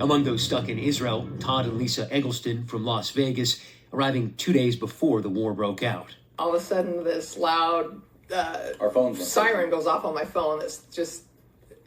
Among those stuck in Israel, Todd and Lisa Eggleston from Las Vegas, arriving 2 days before the war broke out. All of a sudden, this loud siren goes off on my phone. It's just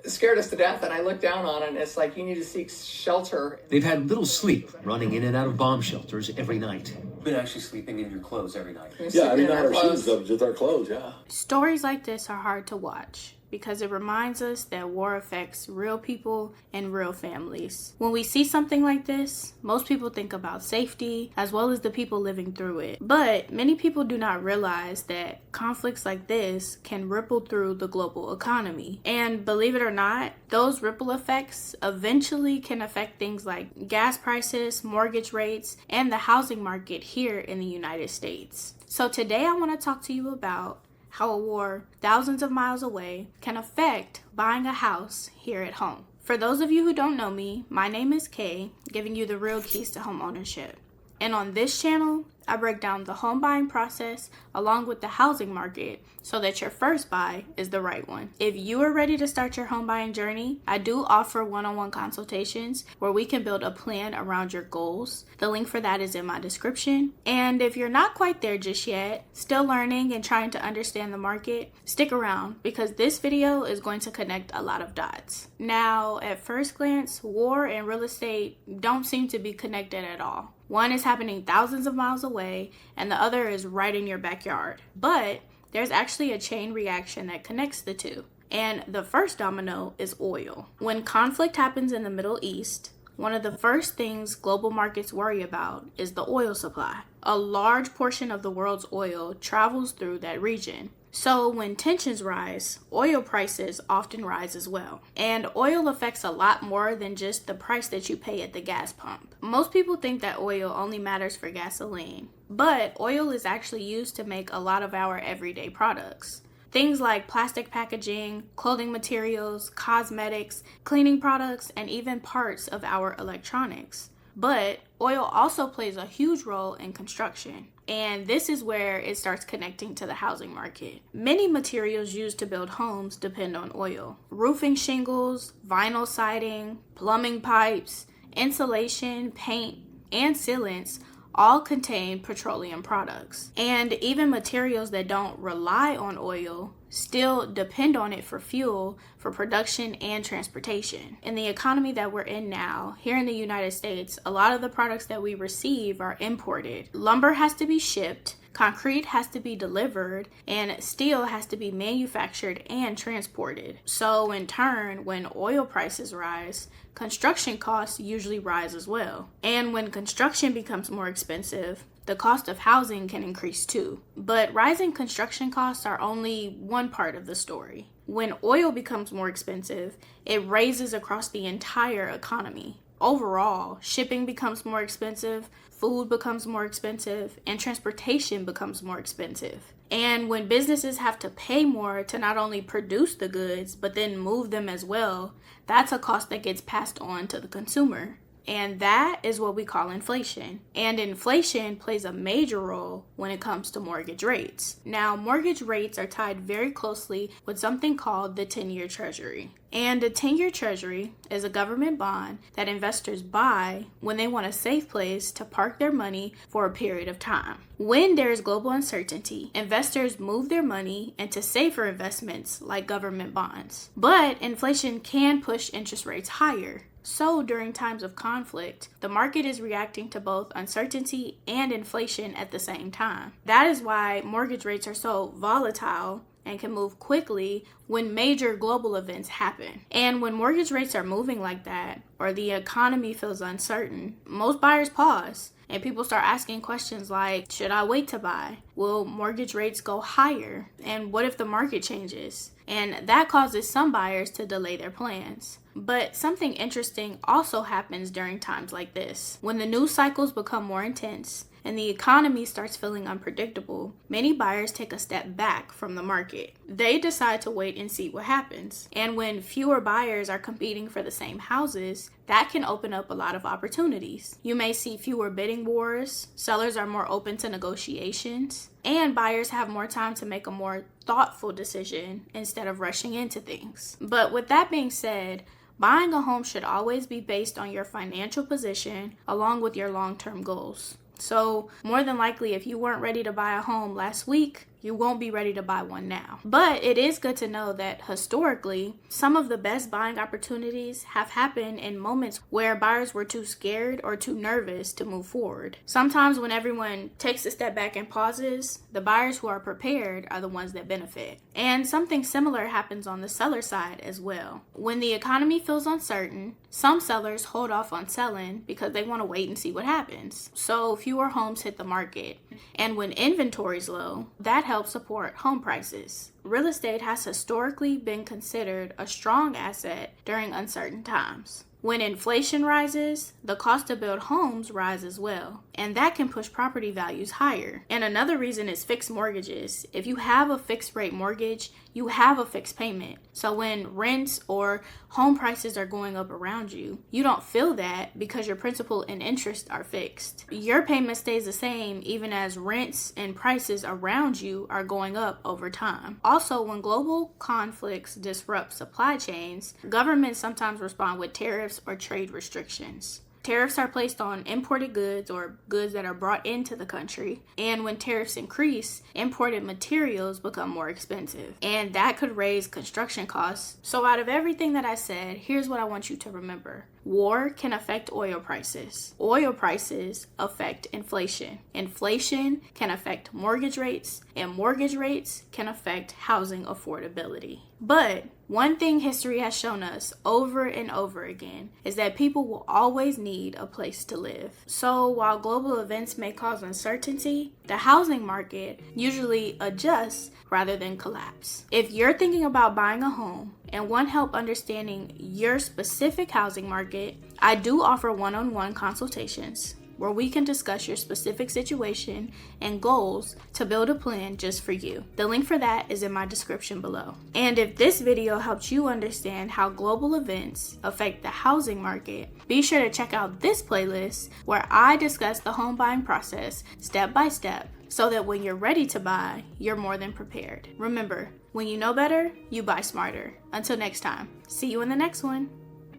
scared us to death, and I look down on it, and it's like, you need to seek shelter. They've had little sleep, running in and out of bomb shelters every night. You've been actually sleeping in your clothes every night. Yeah, I mean, not our shoes, though, just our clothes, yeah. Stories like this are hard to watch because it reminds us that war affects real people and real families. When we see something like this, most people think about safety as well as the people living through it. But many people do not realize that conflicts like this can ripple through the global economy. And believe it or not, those ripple effects eventually can affect things like gas prices, mortgage rates, and the housing market here in the United States. So today I want to talk to you about how a war thousands of miles away can affect buying a house here at home. For those of you who don't know me, my name is Kay, giving you the real keys to home ownership. And on this channel, I break down the home buying process along with the housing market so that your first buy is the right one. If you are ready to start your home buying journey, I do offer one-on-one consultations where we can build a plan around your goals. The link for that is in my description. And if you're not quite there just yet, still learning and trying to understand the market, stick around because this video is going to connect a lot of dots. Now, at first glance, war and real estate don't seem to be connected at all. One is happening thousands of miles away, and the other is right in your backyard. But there's actually a chain reaction that connects the two. And the first domino is oil. When conflict happens in the Middle East, one of the first things global markets worry about is the oil supply. A large portion of the world's oil travels through that region. So when tensions rise, oil prices often rise as well. And oil affects a lot more than just the price that you pay at the gas pump. Most people think that oil only matters for gasoline, but oil is actually used to make a lot of our everyday products. Things like plastic packaging, clothing materials, cosmetics, cleaning products, and even parts of our electronics. But oil also plays a huge role in construction. And this is where it starts connecting to the housing market. Many materials used to build homes depend on oil. Roofing shingles, vinyl siding, plumbing pipes, insulation, paint, and sealants all contain petroleum products. And even materials that don't rely on oil still depend on it for fuel, for production, and transportation. In the economy that we're in now, here in the United States, a lot of the products that we receive are imported. Lumber has to be shipped, concrete has to be delivered, and steel has to be manufactured and transported. So in turn, when oil prices rise, construction costs usually rise as well. And when construction becomes more expensive, the cost of housing can increase too. But rising construction costs are only one part of the story. When oil becomes more expensive, it raises across the entire economy. Overall, shipping becomes more expensive, food becomes more expensive, and transportation becomes more expensive. And when businesses have to pay more to not only produce the goods, but then move them as well, that's a cost that gets passed on to the consumer. And that is what we call inflation. And inflation plays a major role when it comes to mortgage rates. Now, mortgage rates are tied very closely with something called the 10-year treasury. And a 10-year treasury is a government bond that investors buy when they want a safe place to park their money for a period of time. When there is global uncertainty, investors move their money into safer investments like government bonds. But inflation can push interest rates higher. So during times of conflict, the market is reacting to both uncertainty and inflation at the same time. That is why mortgage rates are so volatile and can move quickly when major global events happen. And when mortgage rates are moving like that, or the economy feels uncertain, most buyers pause. And people start asking questions like, should I wait to buy? Will mortgage rates go higher? And what if the market changes? And that causes some buyers to delay their plans. But something interesting also happens during times like this. When the news cycles become more intense and the economy starts feeling unpredictable, many buyers take a step back from the market. They decide to wait and see what happens. And when fewer buyers are competing for the same houses, that can open up a lot of opportunities. You may see fewer bidding wars, sellers are more open to negotiations, and buyers have more time to make a more thoughtful decision instead of rushing into things. But with that being said, Buying a home should always be based on your financial position along with your long-term goals. So more than likely, if you weren't ready to buy a home last week, you won't be ready to buy one now. But it is good to know that historically, some of the best buying opportunities have happened in moments where buyers were too scared or too nervous to move forward. Sometimes when everyone takes a step back and pauses, the buyers who are prepared are the ones that benefit. And something similar happens on the seller side as well. When the economy feels uncertain, some sellers hold off on selling because they want to wait and see what happens. So fewer homes hit the market. And when inventory is low, that helps support home prices. Real estate has historically been considered a strong asset during uncertain times. When inflation rises, the cost to build homes rise as well, and that can push property values higher. And another reason is fixed mortgages. If you have a fixed rate mortgage, you have a fixed payment. So when rents or home prices are going up around you, you don't feel that because your principal and interest are fixed. Your payment stays the same even as rents and prices around you are going up over time. Also, when global conflicts disrupt supply chains, governments sometimes respond with tariffs or trade restrictions. Tariffs are placed on imported goods or goods that are brought into the country. And when tariffs increase, imported materials become more expensive. And that could raise construction costs. So out of everything that I said, here's what I want you to remember. War can affect oil prices. Oil prices affect inflation. Inflation can affect mortgage rates, and mortgage rates can affect housing affordability. But one thing history has shown us over and over again is that people will always need a place to live. So while global events may cause uncertainty, the housing market usually adjusts rather than collapse. If you're thinking about buying a home and want help understanding your specific housing market, I do offer one-on-one consultations where we can discuss your specific situation and goals to build a plan just for you. The link for that is in my description below. And if this video helped you understand how global events affect the housing market, be sure to check out this playlist where I discuss the home buying process step by step so that when you're ready to buy, you're more than prepared. Remember, when you know better, you buy smarter. Until next time, see you in the next one.